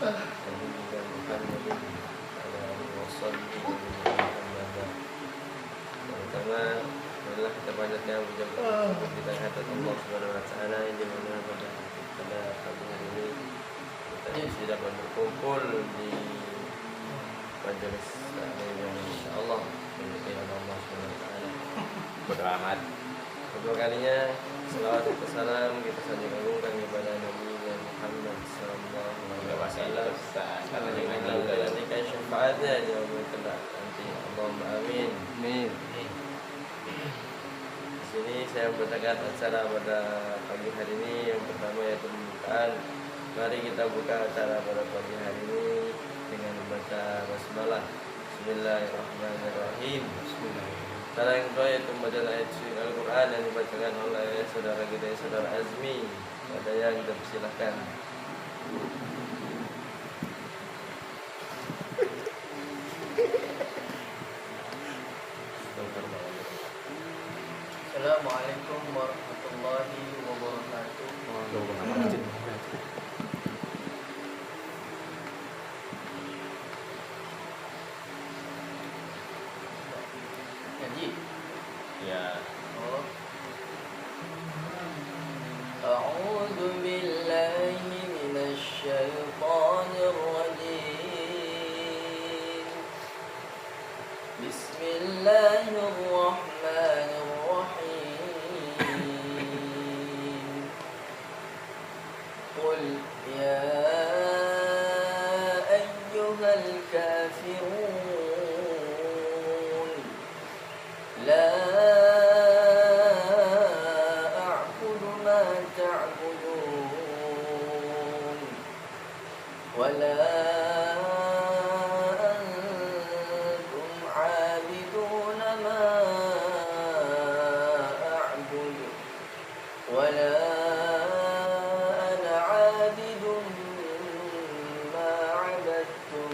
نبينا محمد وعلى آله وصحبه وسلم. Pertama, adalah kita panjatkan ucapan kita kehadirat Allah Subhanahu Wa Taala yang dimana pada pagi hari ini kita sudah berkumpul di majelis taklim yang insyaallah dimuliakan Allah Subhanahu Wa Taala. Beramat. Kedua kalinya selawat dan salam kita sanjung agungkan kepada Nabi Muhammad sallallahu alaihi wasallam karena dengan menjadikan syafaatnya di yaumul kelak nanti. Allahumma amin. Amin. Di sini saya membacakan acara pada pagi hari ini yang pertama yaitu pembukaan. Mari kita buka acara pada pagi hari ini dengan membaca basmalah. Bismillahirrahmanirrahim. Cara yang kedua yaitu membaca ayat suci Al-Quran yang dibacakan oleh saudara kita, saudara Azmi. Ada yang kita persilahkan. Assalamualaikum warahmatullahi wabarakatuh. Ngaji? Ya. Oh. A'udzu billahi minasy syaithanir rajim. Bismillahirrahmanirrahim. Qul ya ayyuhal kafirun la ولا أنتم عابدون ما أعبد ولا أنا عابد ما عبدتم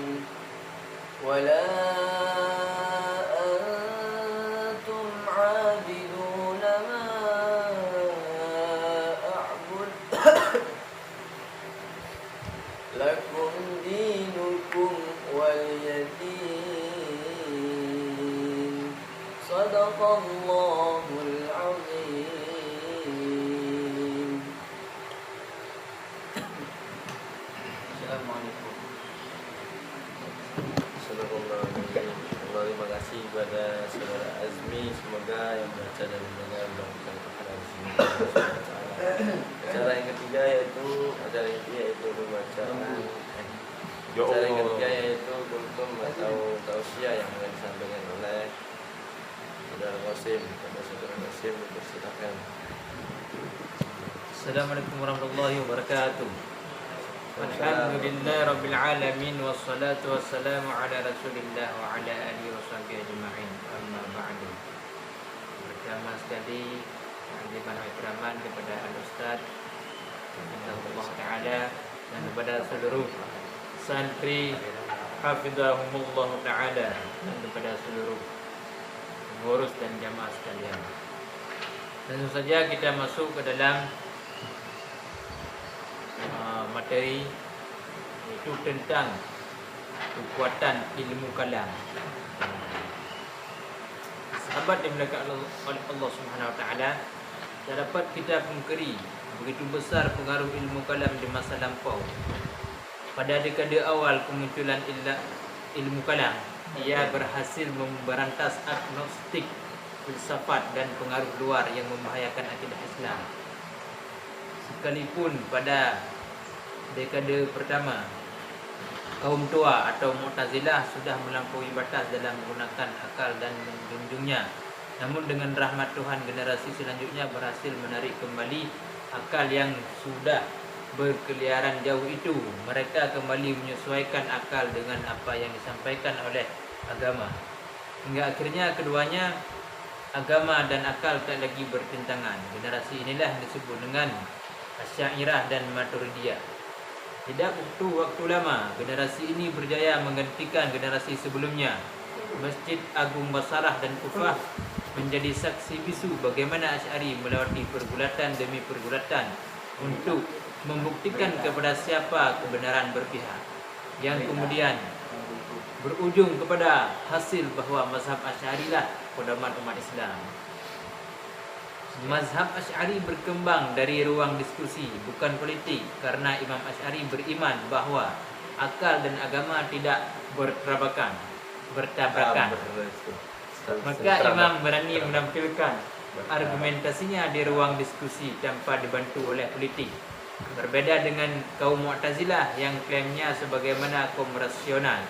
ولا أنتم عابدون ما أعبد لكم دينكم وليدين. صدق الله العظيم. Assalamualaikum. Terima kasih kepada saudara Azmi, semoga yang baca dan mendengar melakukan pahala di sini. Acara yang ketiga yaitu pembacaan. Acara yang ketiga yaitu kultum atau tausiah yang akan disampaikan oleh saudara Qasim. Saudara Qasim, dipersilakan. Assalamualaikum warahmatullahi wabarakatuh. Alhamdulillah rabbil alamin wassalatu wassalamu ala Rasulillah wa ala alihi washabbihi ajma'in. Amma ba'du. Pertama sekali di mana ikraman kepada al-ustaz Allah Taala dan kepada seluruh santri hafizahumullah taala dan kepada seluruh pengurus dan jamaah sekalian. Tentu saja kita masuk ke dalam materi itu tentang kekuatan ilmu kalam. Sahabat yang dimuliakan oleh Allah Subhanahu Wa Taala, dapat kita pungkiri begitu besar pengaruh ilmu kalam di masa lampau. Pada dekade awal kemunculan ilmu kalam, ia berhasil memberantas agnostik, filsafat dan pengaruh luar yang membahayakan akidah Islam. Sekalipun pada dekade pertama kaum tua atau Mu'tazilah sudah melampaui batas dalam menggunakan akal dan menjunjungnya, namun dengan rahmat Tuhan generasi selanjutnya berhasil menarik kembali akal yang sudah berkeliaran jauh itu. Mereka kembali menyesuaikan akal dengan apa yang disampaikan oleh agama, hingga akhirnya keduanya, agama dan akal, tak lagi bertentangan. Generasi inilah disebut dengan Asy'ariyah dan Maturidiyah. Tidak butuh waktu lama, generasi ini berjaya menggantikan generasi sebelumnya. Masjid Agung Basrah dan Kufah menjadi saksi bisu bagaimana Asy'ari melewati pergulatan demi pergulatan untuk membuktikan kepada siapa kebenaran berpihak. yang kemudian berujung kepada hasil bahwa mazhab Asy'ari lah pedoman umat Islam. Mazhab Asy'ari berkembang dari ruang diskusi, bukan politik, karena Imam Asy'ari beriman bahwa akal dan agama tidak bertabrakan. Maka Imam berani menampilkan argumentasinya di ruang diskusi tanpa dibantu oleh politik. Berbeda dengan kaum Mu'tazilah yang klaimnya sebagaimana kaum rasional.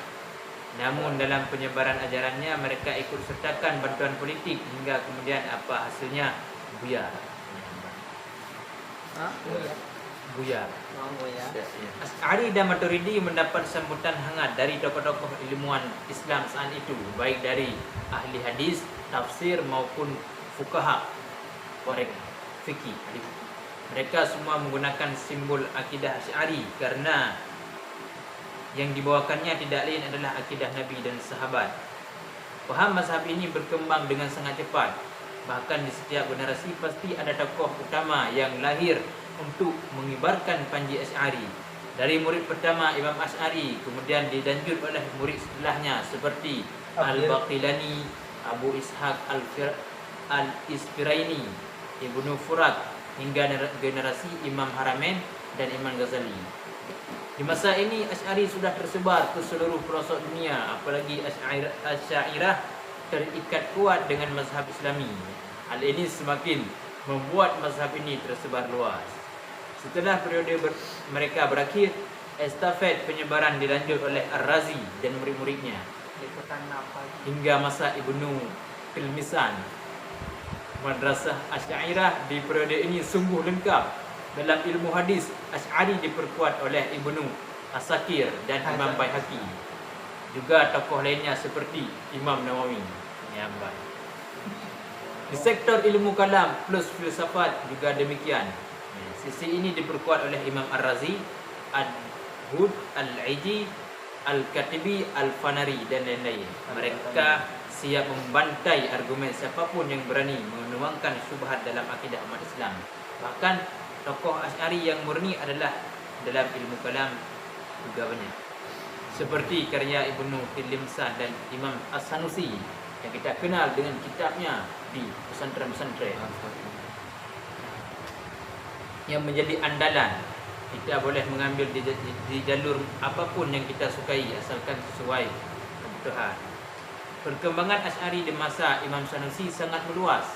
Namun dalam penyebaran ajarannya mereka ikut sertakan bantuan politik hingga kemudian apa hasilnya? Buyar. Buyar. Asy'ari dan Maturidi mendapat sambutan hangat dari tokoh-tokoh ilmuwan Islam saat itu, baik dari ahli hadis, tafsir maupun fuqaha, fikih. Mereka semua menggunakan simbol akidah Asy'ari karena yang dibawakannya tidak lain adalah akidah Nabi dan sahabat. Paham mazhab ini berkembang dengan sangat cepat. Bahkan di setiap generasi pasti ada tokoh utama yang lahir untuk mengibarkan panji Asy'ari. Dari murid pertama Imam Asy'ari, kemudian dilanjut oleh murid setelahnya seperti Al-Baqilani, Abu Ishaq Al-Isfiraini, Ibnu Furat, hingga generasi Imam Haramain dan Imam Ghazali. Di masa ini Asy'ari sudah tersebar ke seluruh pelosok dunia, apalagi Asy'ariyah terikat kuat dengan mazhab Islami. Hal ini semakin membuat mazhab ini tersebar luas. Setelah periode mereka berakhir, estafet penyebaran dilanjut oleh Ar-Razi dan murid-muridnya hingga masa Ibnu Tilmisan. Madrasah Asy'ariyah di periode ini sungguh lengkap. Dalam ilmu hadis, Asy'ari diperkuat oleh Ibnu Asakir dan Imam Baihaqi. Juga tokoh lainnya seperti Imam Nawawi. Di sektor ilmu kalam plus filsafat juga demikian. Sisi ini diperkuat oleh Imam Ar-Razi, Ad-Hud, Al-Iji, Al-Katibi, Al-Fanari dan lain-lain. Mereka siap membantai argumen siapapun yang berani menuangkan syubhat dalam akidah umat Islam. Bahkan tokoh Asy'ari yang murni adalah dalam ilmu kalam juga banyak. Seperti karya Ibnu Tilmisan dan Imam As-Sanusi yang kita kenal dengan kitabnya di pesantren-pesantren yang menjadi andalan. Kita boleh mengambil di jalur apapun yang kita sukai asalkan sesuai kebutuhan. Perkembangan Asy'ari di masa Imam Sanusi sangat meluas.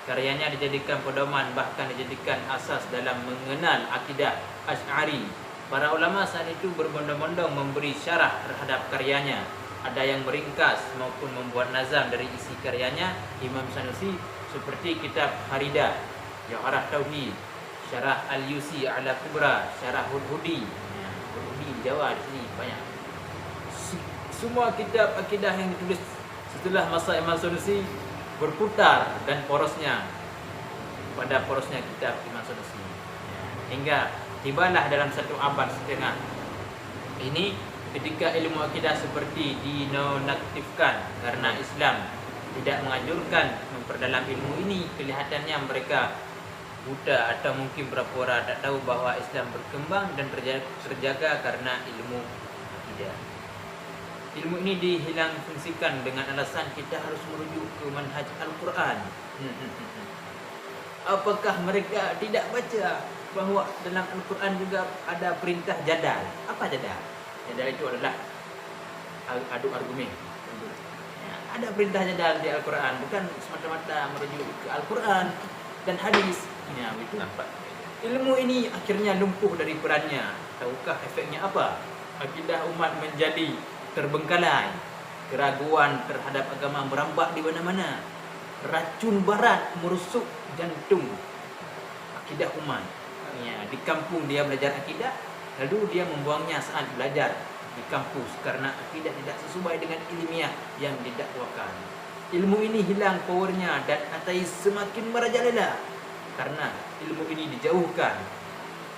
Karyanya dijadikan pedoman, bahkan dijadikan asas dalam mengenal akidah Asy'ari. Para ulama saat itu berbondong-bondong memberi syarah terhadap karyanya. Ada yang meringkas maupun membuat nazam dari isi karyanya Imam Sanusi, seperti kitab Haridah, Jawharah Tauhid, Syarah Al-Yusi ala Kubra, Syarah Hudhudi. Hudhudi di Jawa di sini banyak. Semua kitab akidah yang ditulis setelah masa Imam Sanusi berputar dan porosnya pada porosnya kitab Imam Sanusi, hingga tibalah dalam 1 abad setengah ini ketika ilmu akidah seperti dinonaktifkan karena Islam tidak menganjurkan memperdalam ilmu ini. Kelihatannya mereka buta atau mungkin berpura tak tahu bahwa Islam berkembang dan terjaga karena ilmu akidah. Ilmu ini dihilang fungsikan dengan alasan kita harus merujuk ke manhaj Al-Quran. Apakah mereka tidak baca bahawa dalam Al-Quran juga ada perintah jadal? Apa jadal? Jadal itu adalah adu argumen. Ada perintah jadal di Al-Quran, bukan semata-mata merujuk ke Al-Quran dan hadis. Itu nampak. Ilmu ini akhirnya lumpuh dari perannya. Tahukah efeknya apa? Akidah umat menjadi terbengkalai. Keraguan terhadap agama merambat di mana-mana. Racun barat merusuk jantung akidah umat. Di kampung dia belajar akidah, lalu dia membuangnya saat belajar di kampus karena akidah tidak sesuai dengan ilmiah yang didakwakan. Ilmu ini hilang powernya dan ateis semakin merajalela karena ilmu ini dijauhkan.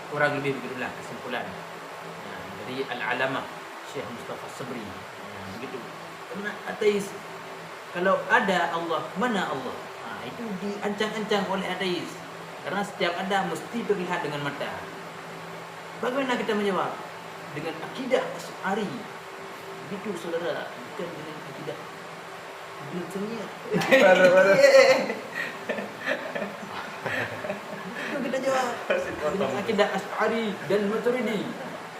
Kurang lebih begitulah kesimpulan dari Al-Alamah Syekh Mustafa Sabri. Begitu. Karena ateis, kalau ada Allah, mana Allah? Itu diancang-ancang oleh ateis. Karena setiap ada mesti terlihat dengan mata. Bagaimana kita menjawab? dengan akidah Asy'ari. Begitu saudara, bukan dengan akidah Ibn Taimiyah. Itu kita jawab. Dengan akidah Asy'ari dan Maturidi.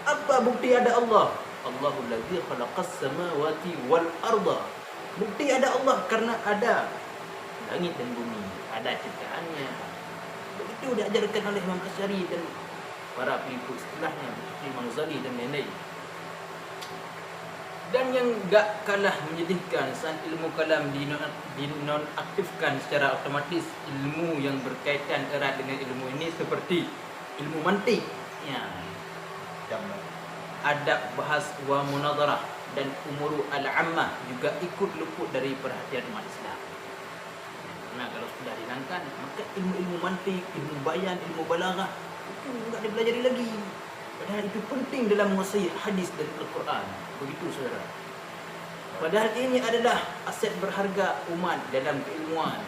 Apa bukti ada Allah? Allahul ladzi khalaqas samawati wal arda. Bukti ada Allah karena ada langit dan bumi, ada ciptaannya. Begitu diajarkan oleh Imam Asy'ari dan para pengikut setelahnya, Imam Ghazali dan lain-lain. Dan yang gak kalah menyedihkan saat ilmu kalam dinonaktifkan secara otomatis, ilmu yang berkaitan erat dengan ilmu ini seperti ilmu mantik, ya, adab bahas wa munadharah dan umuru al-ammah juga ikut luput dari perhatian umat Islam. Nah, kalau sudah dihilangkan, maka ilmu-ilmu mantik, ilmu bayan, ilmu balaghah itu enggak dipelajari lagi. Padahal itu penting dalam menguasai hadis dan Al-Quran. Begitu saudara. Padahal ini adalah aset berharga umat dalam keilmuan.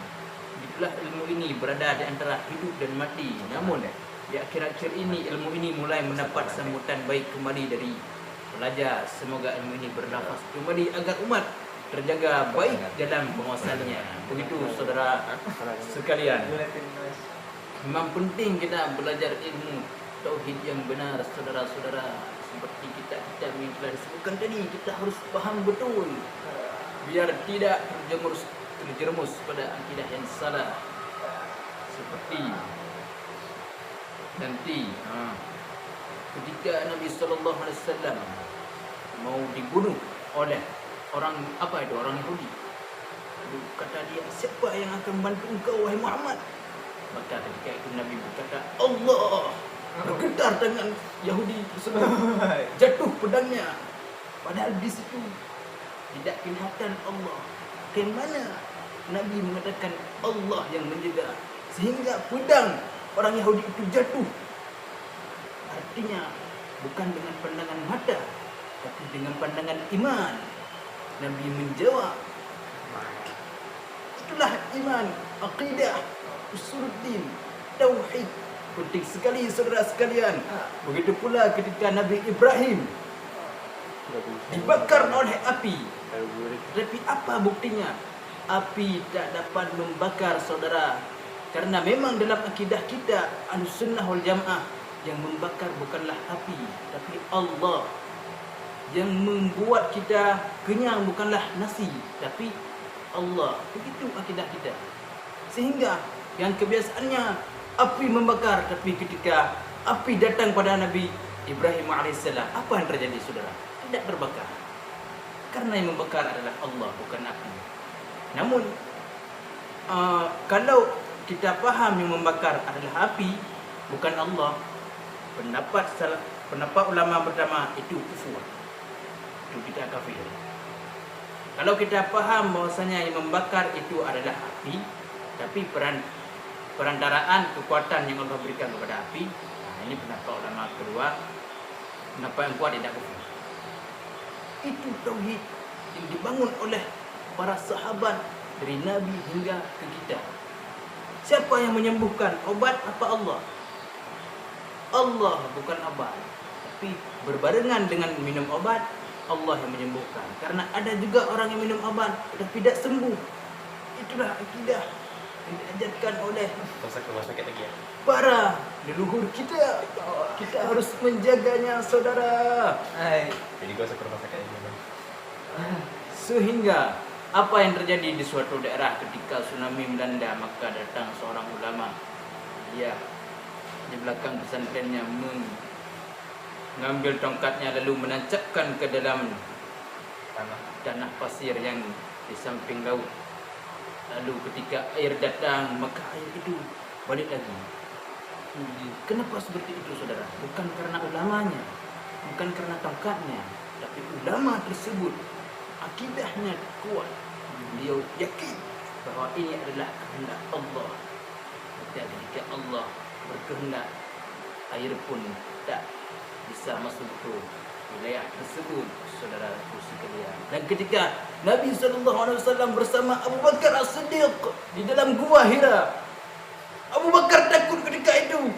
Itulah ilmu ini berada di antara hidup dan mati. Namun di akhir-akhir ini ilmu ini mulai mendapat sambutan baik kembali dari pelajar. Semoga ilmu ini bernafas kembali agar umat terjaga baik dalam penguasaannya. Begitu saudara sekalian. Memang penting kita belajar ilmu tauhid yang benar, saudara-saudara. Seperti kita yang telah disebutkan tadi, kita harus faham betul biar tidak terjerumus pada akidah yang salah. Seperti nanti ketika Nabi sallallahu alaihi wasallam mau dibunuh oleh orang Yahudi. Lalu kata dia, siapa yang akan membantu engkau wahai Muhammad? Maka ketika itu Nabi berkata, Allah. Bergetar tangan Yahudi tersebut, jatuh pedangnya. Padahal di situ tidak kelihatan Allah. Bagaimana Nabi mengatakan Allah yang menjaga sehingga pedang orang Yahudi itu jatuh? Artinya bukan dengan pandangan mata, tapi dengan pandangan iman. Nabi menjawab, itulah iman, aqidah, usuluddin, tauhid. Penting sekali saudara sekalian. Begitu pula ketika Nabi Ibrahim dibakar oleh api. Tapi apa buktinya? Api tak dapat membakar saudara. Karena memang dalam akidah kita Ahlussunnah wal Jamaah, yang membakar bukanlah api, tapi Allah. Yang membuat kita kenyang bukanlah nasi, tapi Allah. Begitu akidah kita. Sehingga yang kebiasaannya api membakar, tapi ketika api datang pada Nabi Ibrahim AS, apa yang terjadi saudara? Tidak terbakar. Karena yang membakar adalah Allah, bukan api. Namun kalau kita faham yang membakar adalah api, bukan Allah, pendapat ulama pertama itu kufur. Itu kita kafir. Kalau kita faham bahwasanya yang membakar itu adalah api, tapi perantaraan kekuatan yang Allah berikan kepada api, ini pendapat ulama kedua, pendapat yang kuat tidak kufur. Itu tauhid yang dibangun oleh para sahabat dari Nabi hingga ke kita. Siapa yang menyembuhkan? Obat apa Allah? Allah, bukan obat. Tapi berbarengan dengan minum obat, Allah yang menyembuhkan. Karena ada juga orang yang minum obat tetapi tidak sembuh. Itulah akidah yang diajarkan oleh para leluhur kita. Kita harus menjaganya saudara. Jadi gua usah ke rumah sakit ini. Sehingga apa yang terjadi di suatu daerah ketika tsunami melanda, maka datang seorang ulama. Dia di belakang pesantrennya mengambil tongkatnya lalu menancapkan ke dalam tanah pasir yang di samping laut. Lalu ketika air datang, maka air itu balik lagi. Kenapa seperti itu saudara? Bukan karena ulamanya, bukan karena tongkatnya, tapi ulama tersebut akidahnya kuat. Beliau yakin bahwa ini adalah kehendak Allah. Ketika Allah berkehendak, air pun tak bisa masuk ke wilayah tersebut, saudaraku sekalian. Dan ketika Nabi SAW bersama Abu Bakar As-Siddiq di dalam gua Hira, Abu Bakar takut ketika itu.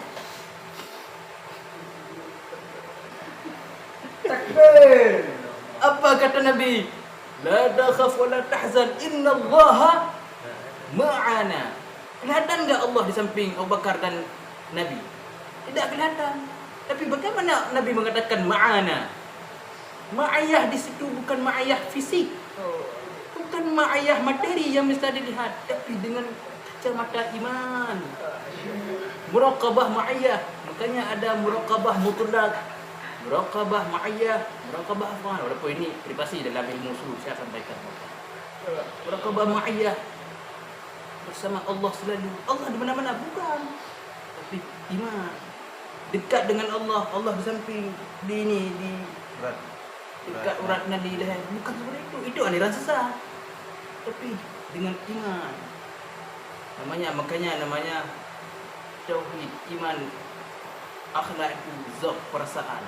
Takbir. Apa kata Nabi? La takhaf wa la tahzan, innallaha ma'ana. Kelihatan enggak Allah di samping Abu Bakar dan Nabi? Tidak kelihatan. Tapi bagaimana Nabi mengatakan ma'ana? Ma'ayah di situ bukan ma'ayah fisik. Bukan ma'ayah materi yang bisa dilihat, tapi dengan kacamata iman. Muraqabah ma'ayah. Makanya ada muraqabah mutlak, muraqabah ma'ayah, muraqabah afwan. Walaupun ini privasi dalam ilmu usul saya sampaikan. Muraqabah ma'ayah bersama Allah selalu. Allah di mana-mana bukan. Tapi iman. Dekat dengan Allah, Allah di samping, di ini, di dekat urat nadi leher. Bukan seperti itu. Itu aliran sesat. Tapi dengan iman. Makanya namanya tauhid, iman, akhlak itu zat perasaan.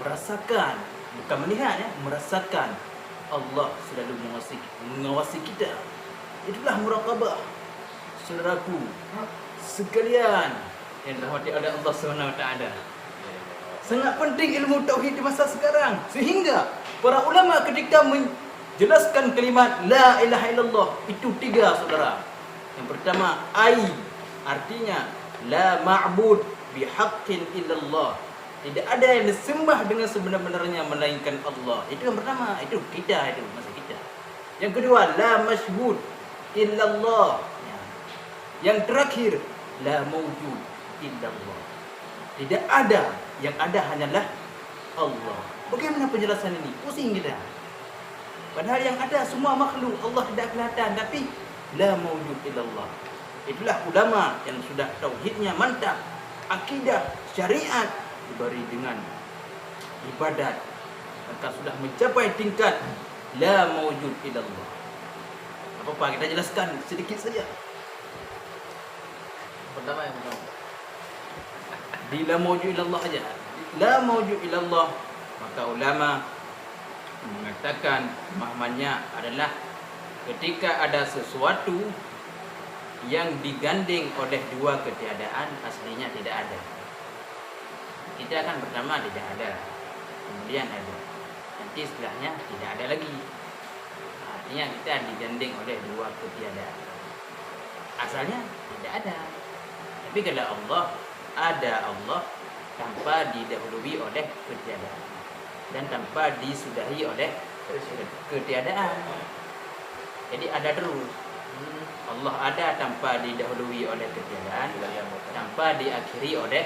Merasakan, bukan melihat ya, merasakan Allah selalu mengawasi kita. Itulah muraqabah. Saudaraku sekalian yang dirahmati oleh Allah SWT. Sangat penting ilmu tauhid di masa sekarang, sehingga para ulama ketika menjelaskan kalimat la ilaha illallah itu tiga, saudara. Yang pertama, artinya la ma'bud bihaqqin illallah. Tidak ada yang disembah dengan sebenar-benarnya melainkan Allah. Itu yang pertama, itu masa kita. Yang kedua, la mashhud illallah. Yang terakhir, la mawjud illallah. Tidak ada, yang ada hanyalah Allah. Bagaimana penjelasan ini? Pusing kita. Padahal yang ada semua makhluk, Allah tidak kelihatan, tapi la mawjud illallah. Itulah ulama yang sudah tauhidnya mantap, akidah, syariat diberi dengan ibadat, maka sudah mencapai tingkat la mawjud illallah. Apa-apa kita jelaskan sedikit saja. Pertama yang pertama, di la mawjud illallah aja. La mawjud illallah, maka ulama mengatakan pemahamannya adalah ketika ada sesuatu yang digandeng oleh dua ketiadaan, aslinya tidak ada. Kita kan pertama tidak ada, kemudian ada, nanti setelahnya tidak ada lagi. Artinya kita digandeng oleh dua ketiadaan. Asalnya tidak ada. Tapi kalau Allah, ada Allah tanpa didahului oleh ketiadaan dan tanpa disudahi oleh ketiadaan. Jadi ada terus. Allah ada tanpa didahului oleh ketiadaan, tanpa diakhiri oleh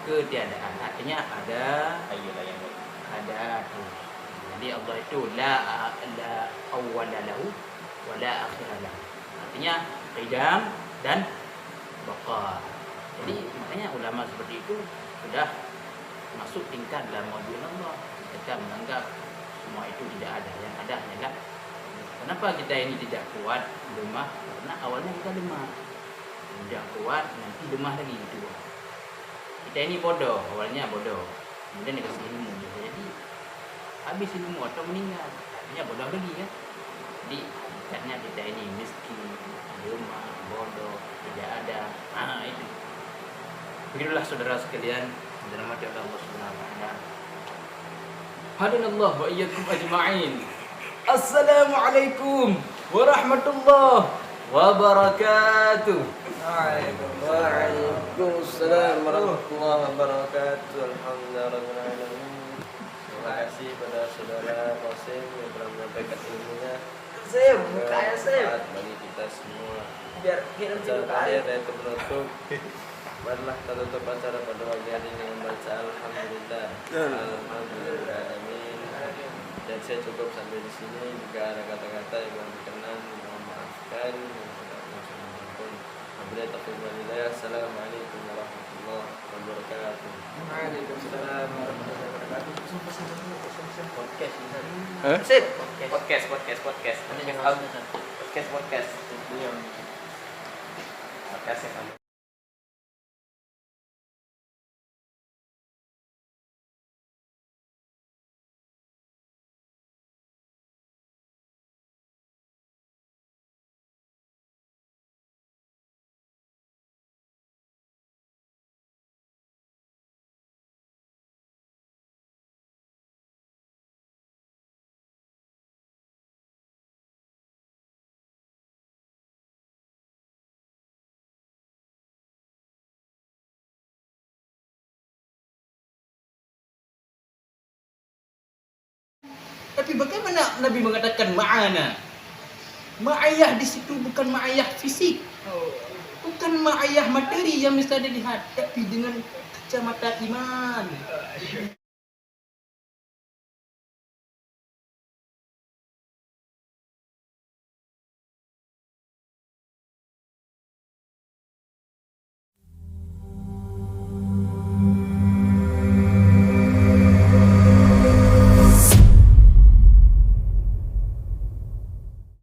ketiadaan. Artinya ada terus. Jadi Allah itu la awwala lahu wa la akhira lahu. Artinya qidam dan baqa. Jadi makanya ulama seperti itu sudah masuk tingkat dalam wujud Allah. Kita menganggap semua itu tidak ada, yang ada hanyalah. Kenapa kita ini tidak kuat, lemah? Karena awalnya kita lemah, kemudian kuat, nanti lemah lagi gitu. Kita ini bodoh, awalnya bodoh, kemudian dikasih ilmu, jadi habis ilmu atau meninggal, artinya bodoh lagi kan. Jadi karena kita ini miskin, lemah, bodoh, tidak ada. Itu. Begitulah saudara sekalian, dirahmati oleh Allah Subhanahu wa taala. Hadanallahu wa iyyakum ajma'in. Assalamualaikum warahmatullahi wabarakatuh. Waalaikumsalam warahmatullahi wabarakatuh. Alhamdulillahirabbil alamin. Terima kasih pada saudara Qasim yang telah menyampaikan ilmunya. Bagi kita semua. Biar kirim Acara dan penutup. Marilah kita tutup acara pada pagi hari ini dengan membaca Alhamdulillah. Alhamdulillahirabbil. Dan saya cukup sampai di sini. Jika ada kata-kata yang kurang berkenan, mohon maafkan. Wabillahi taufiq wal hidayah. Assalamualaikum warahmatullahi wabarakatuh. Waalaikumsalam warahmatullahi wabarakatuh. Podcast. Podcast. Nanti jangan podcast. Podcast. Tapi bagaimana Nabi mengatakan ma'ana? Ma'ayah di situ bukan ma'ayah fisik. Bukan ma'ayah materi yang bisa dilihat, tapi dengan kacamata iman.